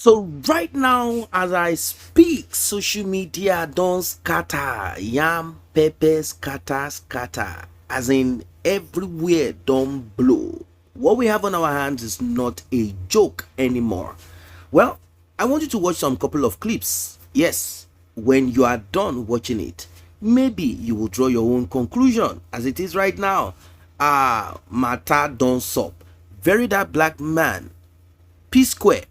So right now, as I speak, social media don't scatter, yam, pepper, scatter, as in everywhere don't blow. What we have on our hands is not a joke anymore. Well, I want you to watch some couple of clips. Yes, when you are done watching it, maybe you will draw your own conclusion. As it is right now, matter don't stop. Very that black man, Psquare,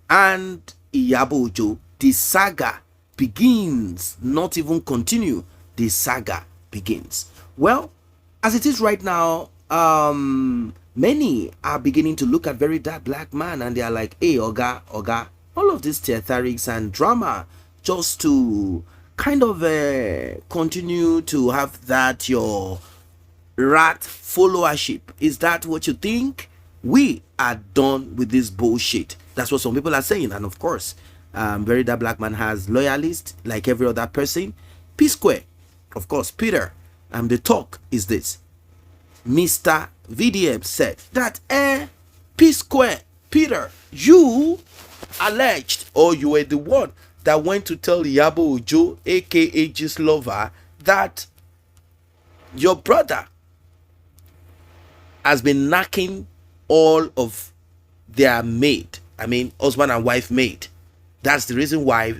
and Iyabo, the saga begins, not even continue, the saga begins. Well, as it is right now, many are beginning to look at very that black man and they are like, hey, Oga, all of these theatrics and drama just to kind of continue to have that your rat followership. Is that what you think? We are done with this bullshit. That's what some people are saying. And of course, very that black man has loyalists like every other person. Psquare, of course, Peter. The talk is this. Mr. VDM said that Psquare, Peter, you alleged, or you were the one that went to tell Iyabo Ojo, aka G's lover, that your brother has been knocking all of their maid. I mean, husband and wife maid. That's the reason why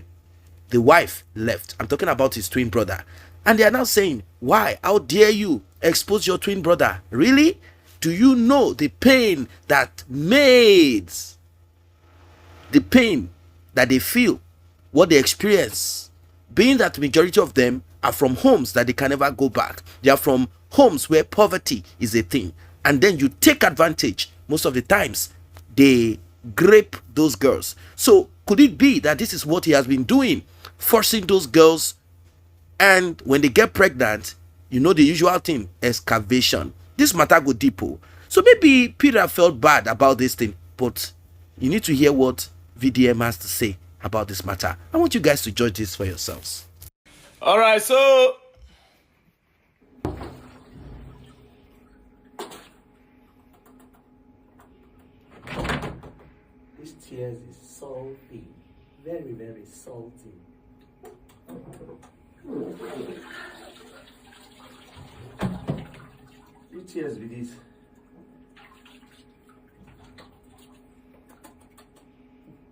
the wife left. I'm talking about his twin brother. And they are now saying, why? How dare you expose your twin brother? Really? Do you know the pain that maids, the pain that they feel, what they experience, being that majority of them are from homes that they can never go back. They are from homes where poverty is a thing. And then you take advantage. Most of the times, they grape those girls. So could it be that this is what he has been doing? Forcing those girls, and when they get pregnant, you know the usual thing, excavation. This matter go deep. So maybe Peter felt bad about this thing, but you need to hear what VDM has to say about this matter. I want you guys to judge this for yourselves. All right, so this tears is salty, very, very salty. Which tears with this?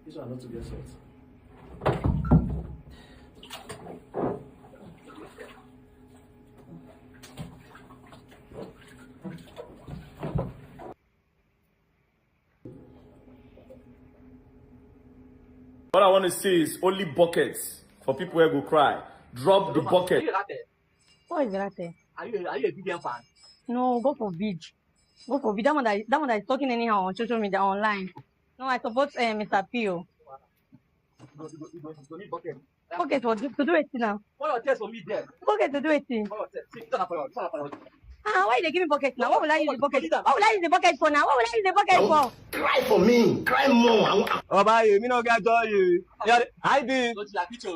This one not to get salt. what I want to say is only buckets for people who go cry. Drop the bucket. What is that? Are you a vegan fan? No, go for Vig. Go for Vig. That one that is talking anyhow on social media online. No, I support Mr. Pio. You need bucket. Bucket for to do it now. What your test for me there? Bucket to do it. What your test? See, turn up for you. Why they give me bucket now? What will I use the bucket? What will I use the bucket for now? What will I use the bucket for? Cry for me. Cry more. Oh, bye. Me no get joy. I did.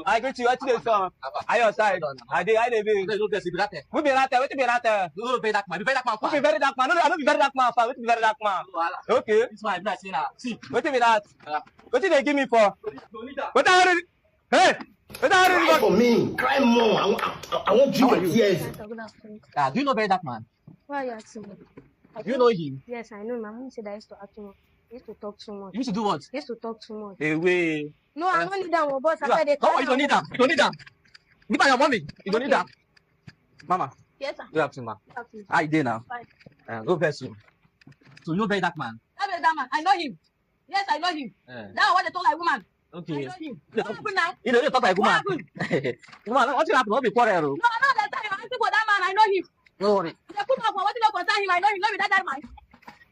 I greet you. What you say? I your side. I did. I did. No, no, be that. We be right there. We be right there. No, be that man. Be that man. We be very dark man. No, I don't be very dark man. We be very dark man. Okay. This man, I say now. See. What be that? What did they give me for? What are you? Hey. What are Cry you? for me. Cry more. I want you to tears. Do you know be that man? Why are you asking me? Do you know him? Yes, I know. My mom said I used to act too much. He used to talk too much. You used to do what? He used to talk too much. Hey, wait. No, I don't need that one, boss. I they Oh, you don't need that. You don't need that. Give me your mommy. You don't need that. Mama. Yes, sir. Good afternoon, ma. Okay. How you doing now? Fine. Go first. So you know be that man? That man. I know him. Yes, I know him. That one they told like woman. I Okay. know him. What happened now? You know you talk like What woman. happened? Woman, what you happen? What be quarrel? No, that's time you're asking for that man. I know him. No worry. They put up for what you don't concern him. I know him. Not with that man.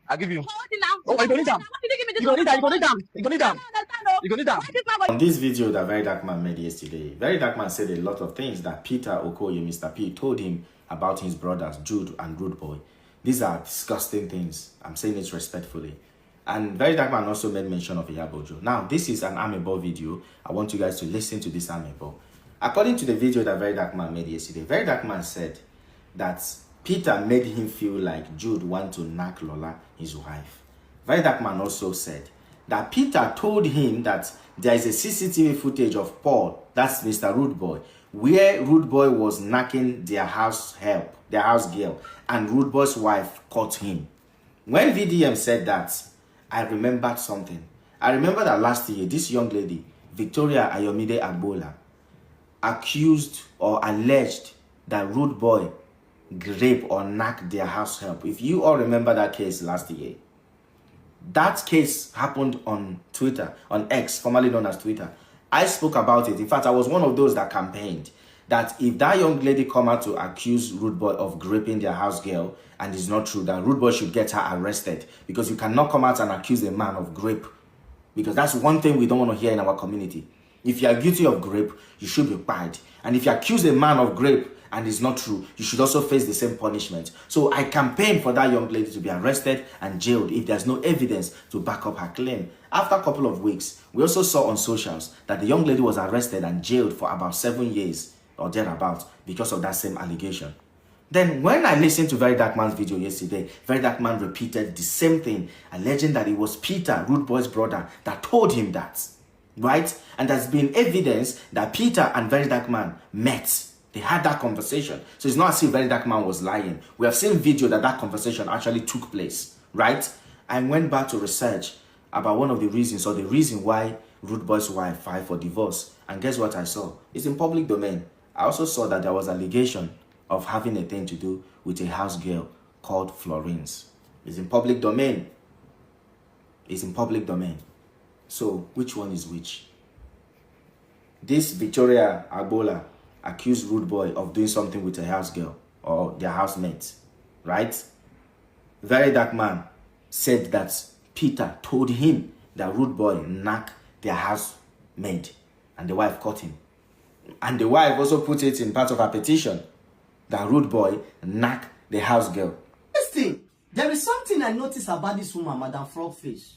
I'll give you. What is now? Oh, you don't need them. What did you give me this You don't need that. You one? don't need them. You don't need them. I don't understand, though. You don't need them. Why this man On this video that Very Dark Man made yesterday, Very Dark Man said a lot of things that Peter Okoye, Mr. P, told him about his brothers, Jude and Rude Boy. These are disgusting things. I'm saying it respectfully. And Very Dark Man also made mention of Iyabo. Now, this is an Amebo video. I want you guys to listen to this Amebo. According to the video that Very Dark Man made yesterday, Very Dark Man said that Peter made him feel like Jude want to knock Lola, his wife. Very Dark Man also said that Peter told him that there is a CCTV footage of Paul, that's Mr. Rude Boy, where Rude Boy was knocking their house girl, and Rude Boy's wife caught him. When VDM said that, I remembered something. I remember that last year, this young lady, Victoria Ayomide Agbola, accused or alleged that Rude Boy rape or knock their house help. If you all remember that case last year, that case happened on Twitter, on X, formerly known as Twitter. I spoke about it. In fact, I was one of those that campaigned that if that young lady come out to accuse Rude Boy of raping their house girl and it's not true, that Rude Boy should get her arrested, because you cannot come out and accuse a man of rape, because that's one thing we don't want to hear in our community. If you are guilty of rape, you should be fired. And if you accuse a man of rape and it's not true, you should also face the same punishment. So I campaigned for that young lady to be arrested and jailed if there's no evidence to back up her claim. After a couple of weeks, we also saw on socials that the young lady was arrested and jailed for about 7 years or thereabouts because of that same allegation. Then when I listened to Very Dark Man's video yesterday, Very Dark Man repeated the same thing, alleging that it was Peter, Rude Boy's brother, that told him that. Right? And there's been evidence that Peter and Very Dark Man met. They had that conversation. So it's not as if Very Dark Man was lying. We have seen video that conversation actually took place. Right? I went back to research about one of the reasons, or the reason why Rude Boy's wife filed for divorce. And guess what I saw? It's in public domain. I also saw that there was allegation of having a thing to do with a house girl called Florence. It's in public domain. It's in public domain. So, which one is which? This Victoria Agbola accused Rude Boy of doing something with a house girl or their housemate, right? Very Dark Man said that Peter told him that Rude Boy knocked their housemaid and the wife caught him. And the wife also put it in part of her petition that Rude Boy knocked the house girl. Listen, there is something I noticed about this woman, Madam Frogfish,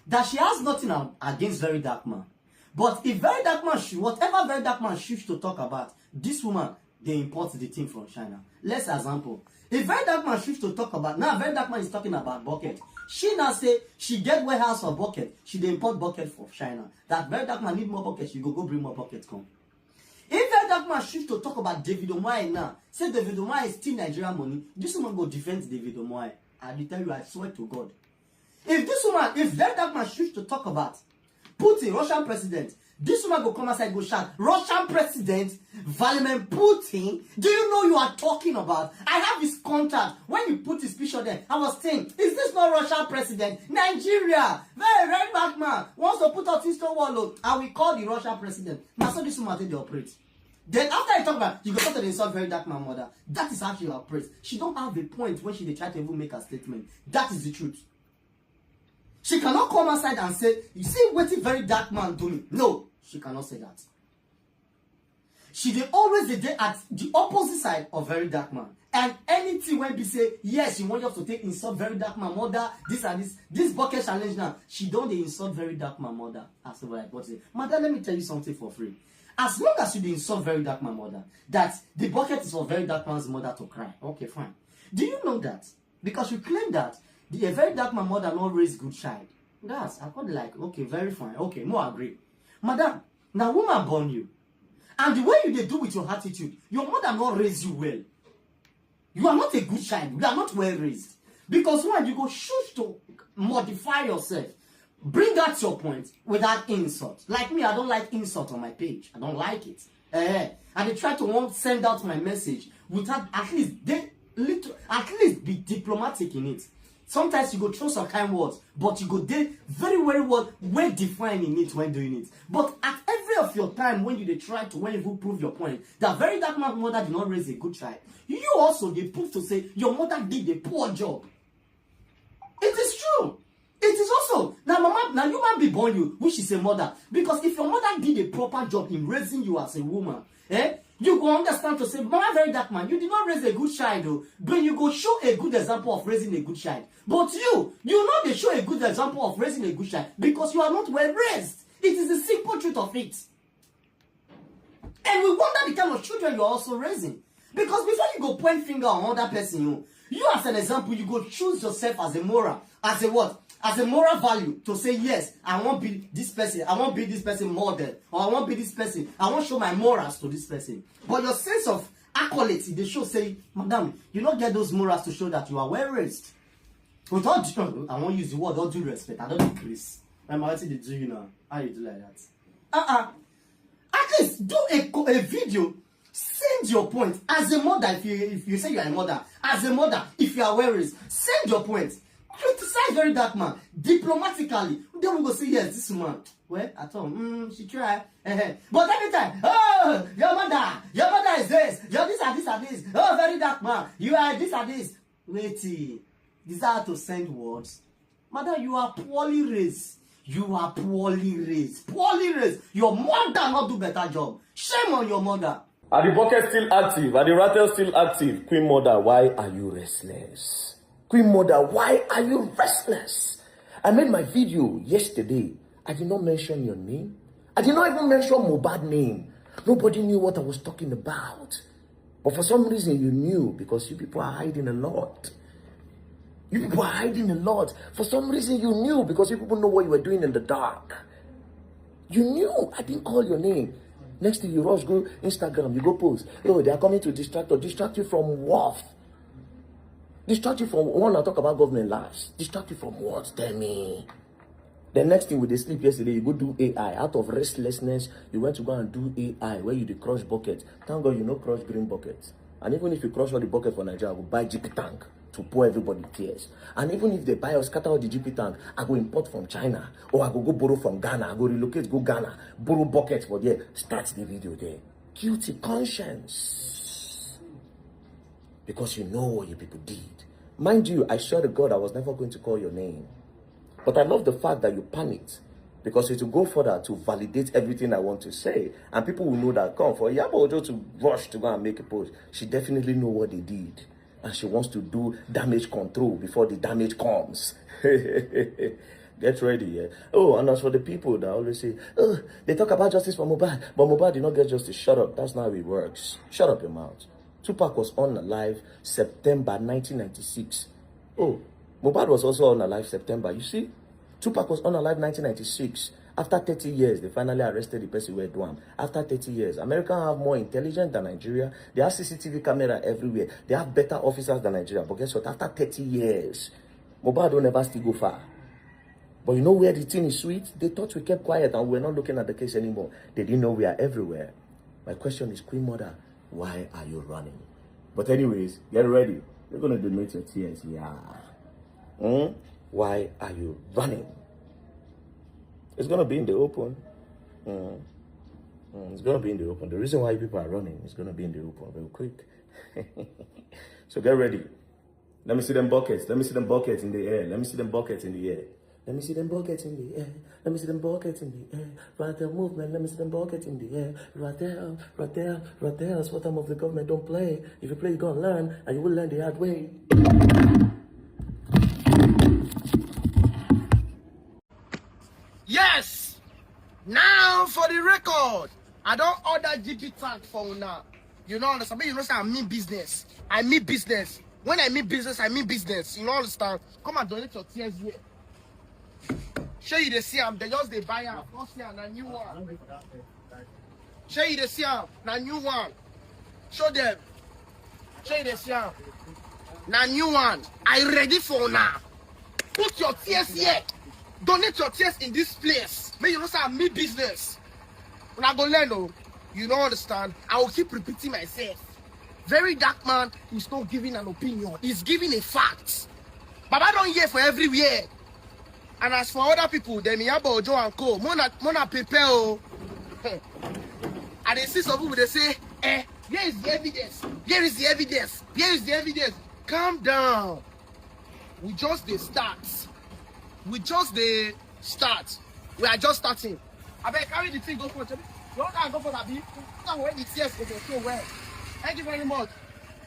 that she has nothing against Very Dark Man. But if Very Dark Man, whatever Very Dark Man chooses to talk about, this woman, they import the thing from China. Let's example. If Very Dark Man chooses to talk about, now Very Dark Man is talking about bucket. She now say, she get warehouse for bucket. She dey import bucket from China. That Very Dark Man need more bucket, she go bring more bucket come. If Very Dark Man chooses to talk about David Omoye now, say David Omoye is still Nigerian money, this woman go defend David Omoye. I will tell you, I swear to God. If Very Dark Man chooses to talk about Putin, Russian president, this woman go come outside, go shout, Russian president, Vladimir Putin, do you know you are talking about? I have his contact. When you put his picture there, I was saying, is this not Russian president? Nigeria, Very Dark Man wants to put out his wall, I will call the Russian president. Now, so this woman take the operate. Then after I talk about, you go start to insult Very Dark Man mother. That is how she operates. She don't have a point when she try to even make a statement. That is the truth. She cannot come outside and say, you see what a Very Dark Man doing. No, she cannot say that. She dey always dey at the opposite side of Very Dark Man. And anything when be say, yes, she want you to take insult Very Dark Man mother, this and this bucket challenge now, she don't insult Very Dark Man mother. As what I got to say, Mother, let me tell you something for free. As long as you dey insult Very Dark Man mother, that the bucket is for Very Dark Man's mother to cry. Okay, fine. Do you know that? Because you claim that the Very Dark Man mother not raise good child. That's, I call like, okay, very fine. Okay, more agree. Madam, now woman born you. And the way you dey do with your attitude, your mother not raise you well. You are not a good child. You are not well raised. Because when you go choose to modify yourself, bring out your point without insult. Like me, I don't like insult on my page. I don't like it. And they try to send out my message without at least be diplomatic in it. Sometimes you go throw some kind words, but you go very, very well defined in it when doing it. But at every of your time when you try to you prove your point, that Very Dark Man's mother did not raise a good child, you also they prove to say your mother did a poor job. It is true. It is also now you might be born you, which is a mother, because if your mother did a proper job in raising you as a woman, you go understand to say, Mama Very Dark Man, you did not raise a good child, though, but you go show a good example of raising a good child. But you know they show a good example of raising a good child because you are not well raised. It is the simple truth of it. And we wonder the kind of children you are also raising. Because before you go point finger on another person, You as an example, you go choose yourself as a moral, as a what? As a moral value to say, yes, I want to be this person, I want to be this person model, or I want to be this person, I want to show my morals to this person. But your sense of accolades, they show say, madam, you don't get those morals to show that you are well raised. With all due, I won't use the word all due respect, I don't increase. I'm what they do, you know. How you do like that? At least do a video. Send your point. As a mother, if you say you are a mother, as a mother, if you are well raised, send your point. Criticize very dark man diplomatically. Then we go say, yes, this man. Well, at all, she try. But every time, oh, your mother is this, you're this and this. Oh, very dark man, you are this and this. Wait, these are to send words. Mother, you are poorly raised. You are poorly raised. Poorly raised. Your mother not do better job. Shame on your mother. Are the buckets still active? Are the rattles still active? Queen Mother, why are you restless? Queen Mother, why are you restless? I made my video yesterday. I did not mention your name. I did not even mention Mohbad's name. Nobody knew what I was talking about. But for some reason you knew, because you people are hiding a lot. You people are hiding a lot. For some reason you knew, because you people know what you were doing in the dark. You knew. I didn't call your name. Next thing you rush, go Instagram, you go post. Oh, they are coming to distract us. Distract you from what? Distract you from, one, I talk about government lives. Distract you from what? Tell me. The next thing with the sleep yesterday, you go do AI. Out of restlessness, you went to go and do AI, where you did crush bucket. Thank God you know crush green buckets. And even if you crush all the bucket for Nigeria, I will buy GP tank to pour everybody tears. And even if they buy or scatter all the GP tank, I go import from China, or I go borrow from Ghana, I go relocate, go Ghana, borrow buckets for there, start the video there. Guilty conscience. Because you know what you people did. Mind you, I swear to God, I was never going to call your name. But I love the fact that you panicked, because it will go further to validate everything I want to say. And people will know that, come for Iyabo to rush to go and make a post. She definitely know what they did. And she wants to do damage control before the damage comes. Get ready, yeah? Oh, and as for the people that always say, oh, they talk about justice for Mohbad, but Mohbad did not get justice. Shut up. That's not how it works. Shut up your mouth. Tupac was unalive September 1996. Oh, Mohbad was also unalive September. You see? Tupac was unalive 1996. After 30 years, they finally arrested the person who had done. After 30 years, America have more intelligence than Nigeria. They have CCTV camera everywhere. They have better officers than Nigeria. But guess what? After 30 years, Mohbad don't ever still go far. But you know where the thing is sweet? They thought we kept quiet and we're not looking at the case anymore. They didn't know we are everywhere. My question is, Queen Mother, why are you running? But anyways, get ready. You're going to donate your tears. Yeah. Why are you running? It's going to be in the open. It's going to be in the open. The reason why people are running is going to be in the open real quick. So get ready. Let me see them buckets. Let me see them buckets in the air. Let me see them buckets in the air. Let me see them buckets in the air. Let me see them buckets in the air. Right there, movement. Let me see them buckets in the air. Right there, right there, right there. That's what time of the government don't play. If you play, you're going to learn, and you will learn the hard way. Yes! Now for the record, I don't order GP tank for now. You know understand? But you know say I mean business. I mean business. When I mean business, I mean business. You know understand? Come and donate your tears here. Show you the see them, they just they buy am. Not see am, a new one. Show you the see them, a new one. Show them. Show you the see them. Na new one. I ready for now. Put your tears here. Donate your tears in this place. May you know say I mean business. When I go learn, oh, you don't understand. I will keep repeating myself. Very dark man is not giving an opinion. He's giving a fact. But I don't hear for everywhere. And as for other people, them Iyabo, Ojo and Co, Mona prepare. Oh. And they see some people, they say, here is the evidence. Here is the evidence. Here is the evidence. Calm down. We just the start. We just the start. We are just starting. I better carry the thing, go for it. You want to go for that beat? Put on where the tears go so well. Thank you very much.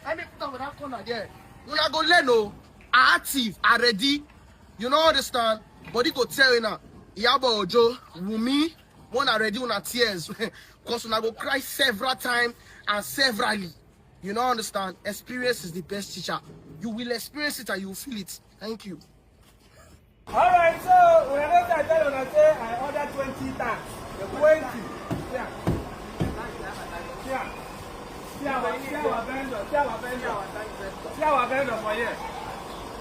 Let me put on that corner there. You are going to learn, oh, are active, are ready. You know understand? Body go tell you now. Iyabo Ojo, Wumi, one already on tears. Because when I go cry several times and severally. You know understand? Experience is the best teacher. You will experience it and you will feel it. Thank you. Alright, so when I tell you, I say I order 20 tags. 20. Yeah. Yeah. See our vendor. See our vendor for here.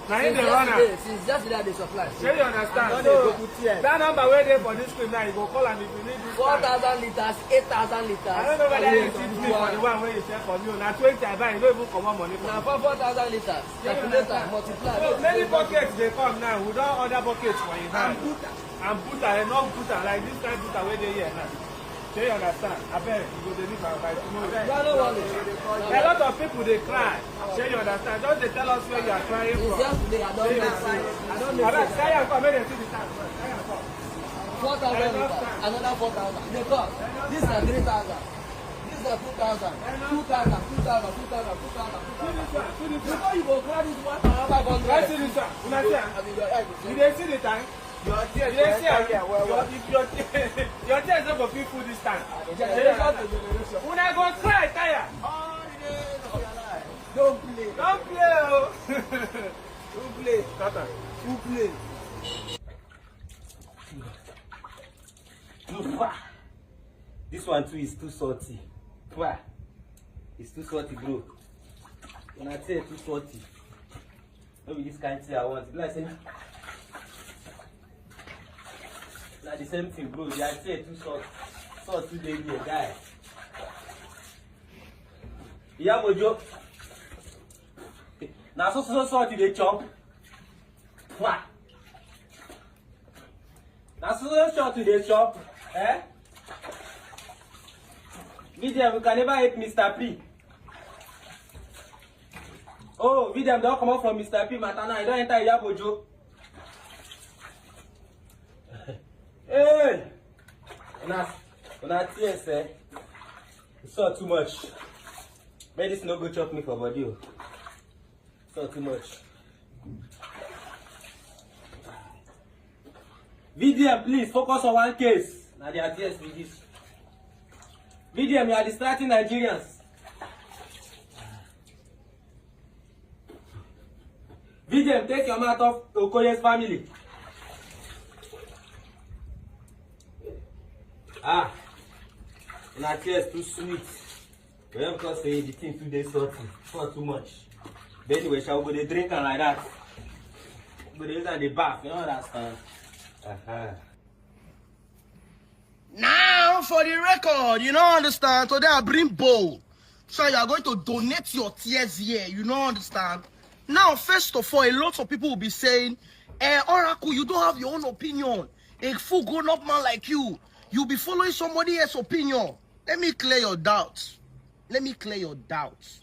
Now in the runner. Since yesterday they supply. Sure you understand. So that number where they for this screen now, you go call and if you need this 4,000 liters, 8,000 liters. I don't know whether you teach me for the one where you sell for me. Now 20 I buy, you don't even come on money for Now me. 4,000 liters. Calculator, multiply. So many buckets they come now. We don't order buckets for you now. And butter, and not butter, like this kind of butter where they here now. Do you understand? I bet you go deliver by tomorrow. A lot of people they cry. Do you understand? Don't they tell us where you are crying from? Yesterday I don't know. I bet say you come, make them see the time. 4,000 liters, another 4,000. They come. This is 3,000. This is 2,000. 2,000, 2,000, 2,000. Before you go cry this 1,500. Let's see this one. You didn't see the time? Your tears not go fit full this time. When I go cry, tire. Don't play. Don't play, oh. Don't play. Tata. Who play? This one too is too salty. It's too salty, bro. When I say too salty, maybe this kind of thing I want. Like say, like the same thing, bro. I say too salty. Salt too dey here, guy. Iyabo joke. Now so salty they chop. Now so salty they chop. Eh? Vidiam, you can never hate Mr. P. Oh, Vidiam don't come out from Mr. P, Matana. I don't enter Iyabo joke. Hey! Una tears, eh? You saw too much. Medicine no go chop me for body. You saw too much. VDM, please focus on one case. Now they are tears with this. VDM, you are distracting Nigerians. VDM, take your mouth off Okoye's family. Una tears too sweet. We have to say the thing too dey salty. Not too much. But anyway, shall we go dey drink and like that? Go dey use and dey bath, you know understand? Now for the record, you don't understand. Today I bring bowl. So you are going to donate your tears here. You don't understand. Now, first of all, a lot of people will be saying, Oracle, you don't have your own opinion. A full grown-up man like you, you'll be following somebody else's opinion. Let me clear your doubts. Let me clear your doubts.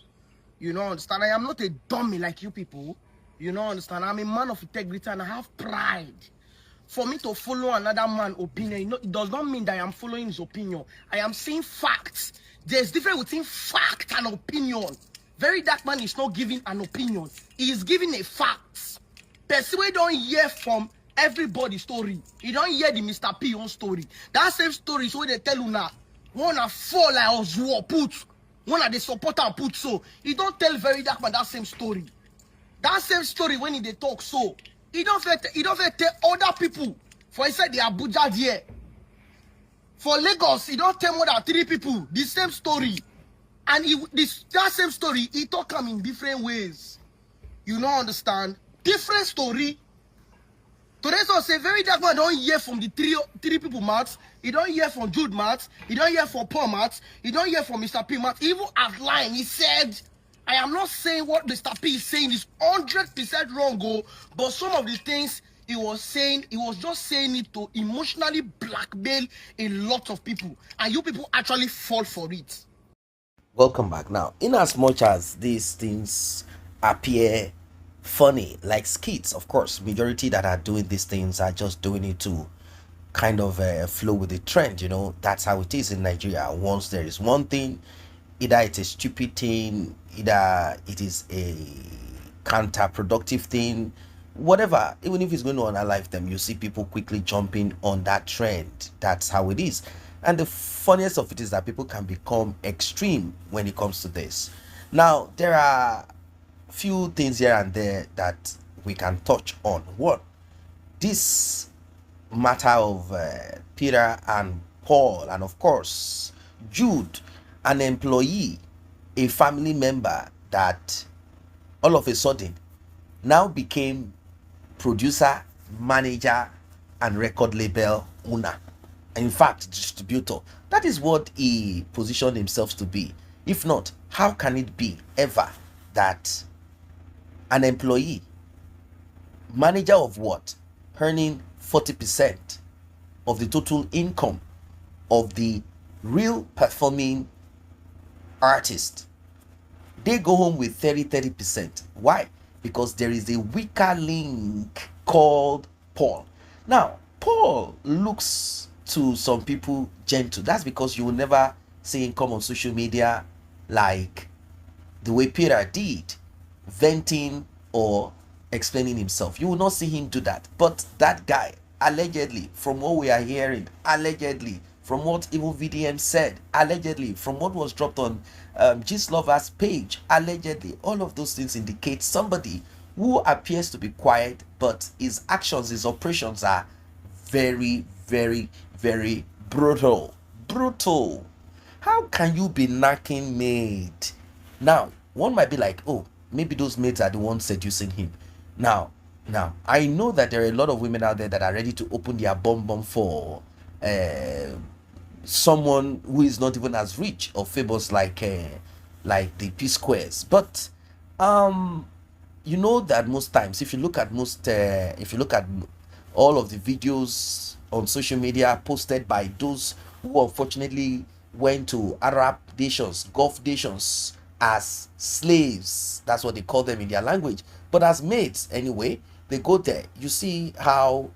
You don't understand. I am not a dummy like you people. You don't understand. I'm a man of integrity and I have pride. For me to follow another man's opinion, it does not mean that I am following his opinion. I am saying facts. There's difference between fact and opinion. Very Dark Man is not giving an opinion. He is giving a fact. Person don't hear from everybody's story. You don't hear the Mr. P own story. That same story is what they tell you now. One a fall like Oswald put. One of the supporter put so. He don't tell Very Dark Man that same story. That same story when he they talk so. He don't tell other people. For inside the Abuja there. For Lagos, he don't tell more than 3 people the same story. And that same story, he talk them in different ways. You don't understand? Different story. Today, so say Very Dark Man don't hear from the three people mouths. He don't hear from Jude mouths. He don't hear from Paul mouths. He don't hear from Mr. P mouths. Even outline, he said, I am not saying what Mr. P is saying is 100% wrong, but some of the things he was saying, he was just saying it to emotionally blackmail a lot of people. And you people actually fall for it. Welcome back. Now, in as much as these things appear funny, like skits, of course, majority that are doing these things are just doing it to kind of flow with the trend. You know, that's how it is in Nigeria. Once there is one thing, either it's a stupid thing, either it is a counterproductive thing, whatever. Even if it's going to unalive them, you see people quickly jumping on that trend. That's how it is. And the funniest of it is that people can become extreme when it comes to this. Now, there are few things here and there that we can touch on. One, this matter of Peter and Paul, and of course Jude, an employee, a family member that all of a sudden now became producer, manager, and record label owner. In fact, distributor. That is what he positioned himself to be. If not, how can it be ever that an employee, manager of what, earning 40% of the total income of the real performing artist, they go home with 30%. Why? Because there is a weaker link called Paul. Now, Paul looks to some people gentle. That's because you will never see him come on social media like the way Peter did, venting or explaining himself. You will not see him do that. But that guy, allegedly, from what we are hearing, allegedly, from what even VDM said, allegedly, from what was dropped on Gist Lover's page, allegedly, all of those things indicate somebody who appears to be quiet, but his actions, his operations are very, very, very brutal. Brutal. How can you be knocking maid? Now, one might be like, oh, maybe those maids are the ones seducing him. Now, I know that there are a lot of women out there that are ready to open their bum for someone who is not even as rich or famous like the Psquares. But you know that most times, if you look at all of the videos on social media posted by those who unfortunately went to Arab nations, Gulf nations as slaves, that's what they call them in their language, but as maids anyway, they go there. You see how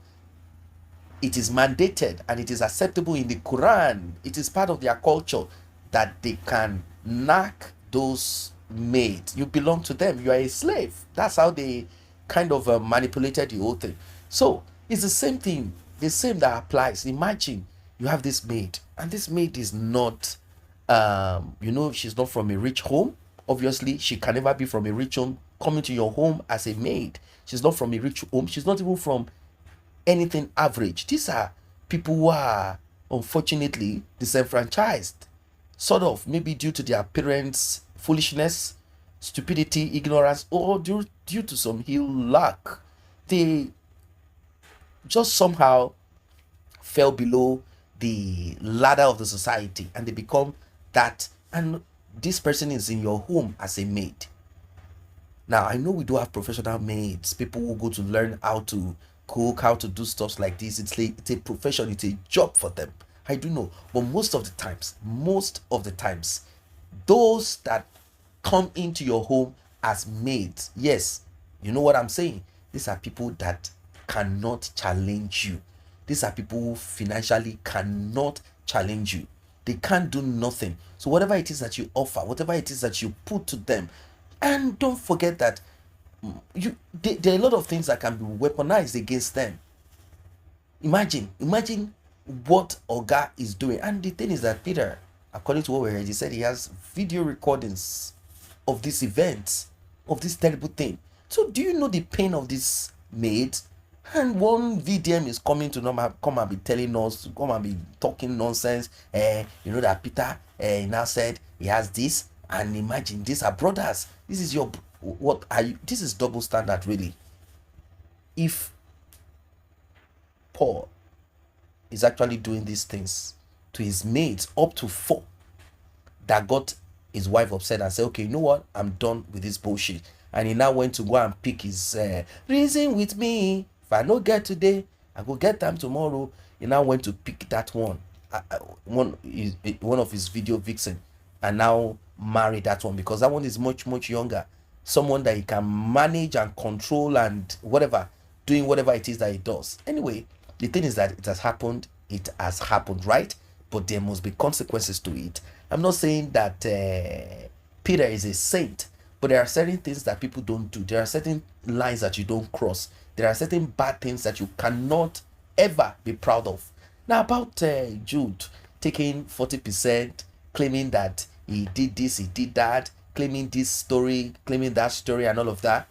it is mandated and it is acceptable in the Quran. It is part of their culture that they can knock those maids. You belong to them. You are a slave. That's how they kind of manipulated the whole thing. So it's the same thing, the same that applies. Imagine you have this maid, and this maid is not, she's not from a rich home. Obviously, she can never be from a rich home. Coming to your home as a maid, she's not from a rich home. She's not even from anything average. These are people who are unfortunately disenfranchised, sort of, maybe due to their parents' foolishness, stupidity, ignorance, or due to some ill luck. They just somehow fell below the ladder of the society and they become that, and this person is in your home as a maid. Now, I know we do have professional maids, people who go to learn how to cook, how to do stuff like this. It's a profession, it's a job for them. I do know. But most of the times, those that come into your home as maids, yes, you know what I'm saying? These are people that cannot challenge you. These are people who financially cannot challenge you. They can't do nothing. So whatever it is that you offer, whatever it is that you put to them, and don't forget that there are a lot of things that can be weaponized against them. Imagine what Oga is doing. And the thing is that Peter, according to what we heard, he said he has video recordings of this event, of this terrible thing. So do you know the pain of this maid? And one VDM is coming to come and be telling us, come and be talking nonsense. You know that Peter now said he has this, and imagine these are brothers. This is this is double standard, really. If Paul is actually doing these things to his mates, up to 4, that got his wife upset and said, okay, you know what, I'm done with this bullshit. And he now went to go and pick his reason with me. If I don't get today, I go get them tomorrow. He now went to pick that one, one of his video vixen, and now marry that one, because that one is much younger, someone that he can manage and control and whatever, doing whatever it is that he does. Anyway, the thing is that it has happened, right? But there must be consequences to it. I'm not saying that Peter is a saint, but there are certain things that people don't do. There are certain lines that you don't cross. There are certain bad things that you cannot ever be proud of. Now, about Jude taking 40%, claiming that he did this, he did that, claiming this story, claiming that story, and all of that,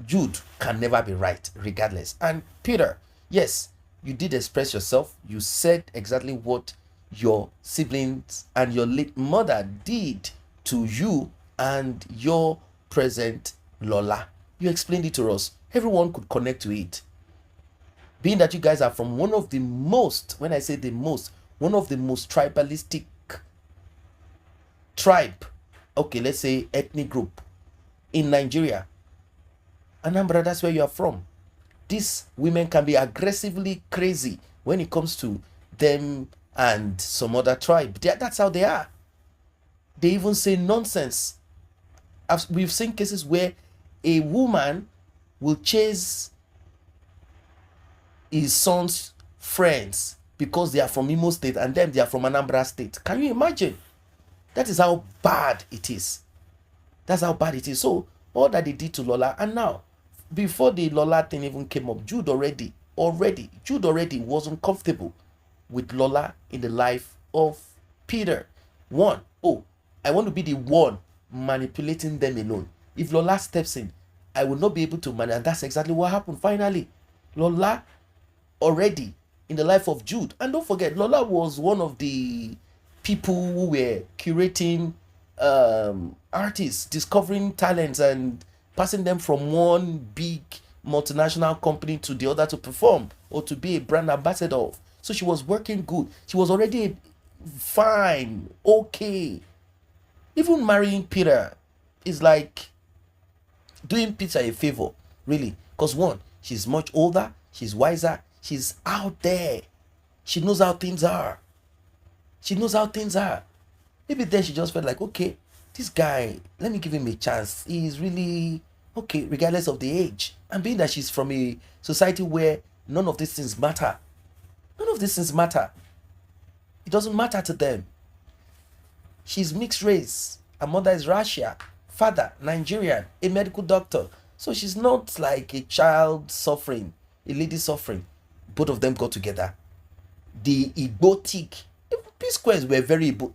Jude can never be right, regardless. And Peter, yes, you did express yourself. You said exactly what your siblings and your late mother did to you and your present Lola. You explained it to us. Everyone could connect to it. Being that you guys are from one of the most, when I say the most, one of the most tribalistic tribe, okay, let's say ethnic group in Nigeria. Anambra, that's where you are from. These women can be aggressively crazy when it comes to them and some other tribe. That's how they are. They even say nonsense. We've seen cases where a woman will chase his son's friends because they are from Imo State and them they are from Anambra State. Can you imagine? That is how bad it is. That's how bad it is. So all that they did to Lola, and now before the Lola thing even came up, Jude already wasn't comfortable with Lola in the life of Peter. One, oh, I want to be the one manipulating them alone. If Lola steps in, I will not be able to manage. And that's exactly what happened. Finally, Lola already in the life of Jude. And don't forget, Lola was one of the people who were curating artists, discovering talents and passing them from one big multinational company to the other to perform or to be a brand ambassador. So she was working good. She was already fine, okay. Even marrying Peter is like doing Peter a favor, really. Because one, she's much older, she's wiser, she's out there. She knows how things are. Maybe then she just felt like, okay, this guy, let me give him a chance. He's really okay, regardless of the age. And being that she's from a society where none of these things matter. It doesn't matter to them. She's mixed race. Her mother is Russia. Father, Nigerian, a medical doctor. So she's not like a child suffering, a lady suffering. Both of them got together. The Igbotic, Psquares were very Igbo.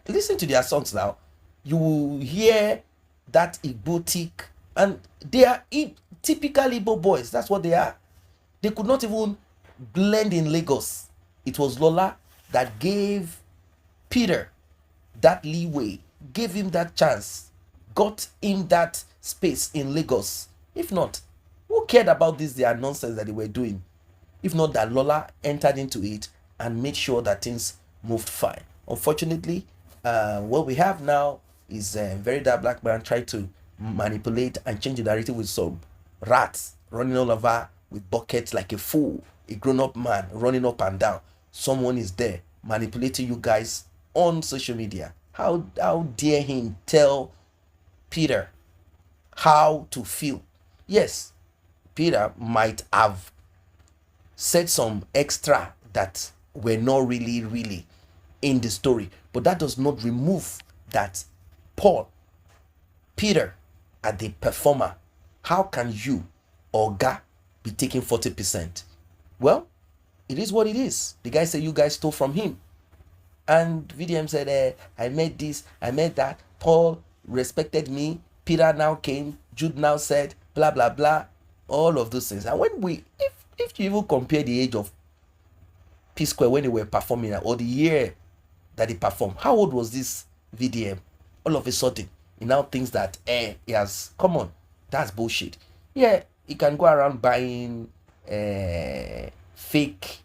Listen to their songs now. You will hear that Igbotic, and they are typical Igbo boys. That's what they are. They could not even blend in Lagos. It was Lola that gave Peter that leeway, gave him that chance, got him that space in Lagos. If not, who cared about this their nonsense that they were doing? If not that Lola entered into it and made sure that things moved fine. Unfortunately, what we have now is a very dark black man trying to manipulate and change the narrative with some rats running all over with buckets like a fool, a grown-up man running up and down. Someone is there manipulating you guys on social media. How dare him tell Peter how to feel? Yes, Peter might have said some extra that were not really in the story, but that does not remove that Peter are the performer. How can you, Oga, be taking 40%? Well, it is what it is. The guy said you guys stole from him. And VDM said, I made this, I made that. Paul respected me. Peter now came. Jude now said, blah, blah, blah. All of those things. And when if you even compare the age of Psquare when they were performing, or the year that they performed, how old was this VDM? All of a sudden, he now thinks that, he has, come on, that's bullshit. Yeah, he can go around buying fake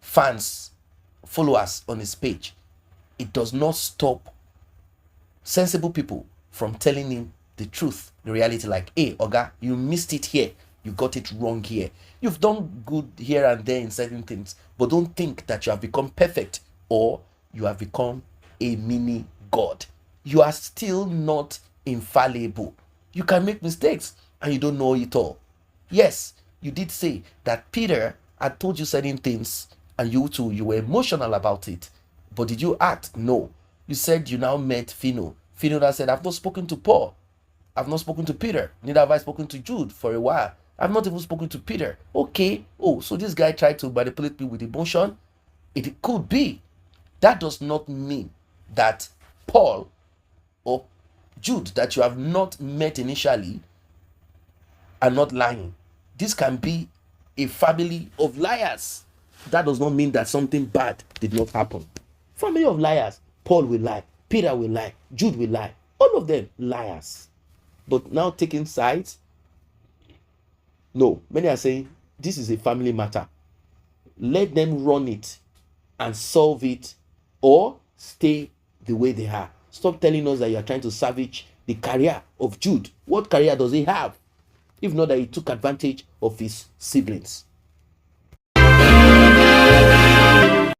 fans, followers on his page. It does not stop sensible people from telling him the truth, the reality, like, hey, Oga, you missed it here. You got it wrong here. You've done good here and there in certain things, but don't think that you have become perfect or you have become a mini god. You are still not infallible. You can make mistakes and you don't know it all. Yes, you did say that Peter had told you certain things and you too, you were emotional about it. But did you act? No. You said you now met Fino. Fino that said, I've not spoken to Paul. I've not spoken to Peter. Neither have I spoken to Jude for a while. I've not even spoken to Peter. Okay. Oh, so this guy tried to manipulate me with emotion? It could be. That does not mean that Paul or Jude that you have not met initially are not lying. This can be a family of liars. That does not mean that something bad did not happen. Family of liars. Paul will lie. Peter will lie. Jude will lie. All of them liars. But now taking sides, no. Many are saying this is a family matter. Let them run it and solve it, or stay the way they are. Stop telling us that you are trying to salvage the career of Jude. What career does he have? If not that he took advantage of his siblings.